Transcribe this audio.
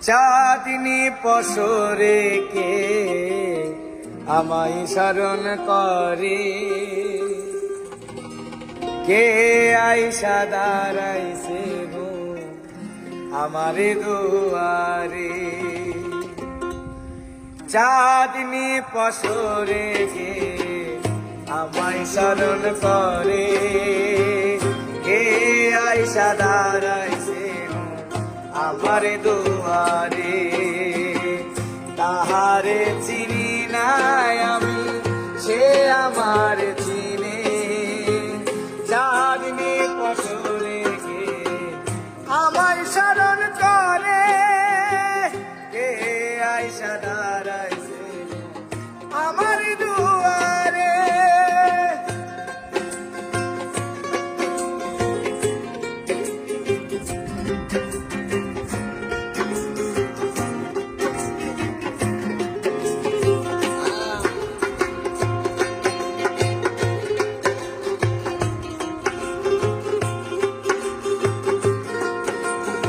চাঁদনি পশরে কে আমায় স্মরণ করে, কে আইসা দাঁড়াইছে গো আমারে দুয়ারে। চাঁদনি পশরে কে আমায় স্মরণ করে, কে আইসা দাঁড়াইছে গো আমারে দুয়ারে। তাহারে চিনি নাই আমি, সে আমার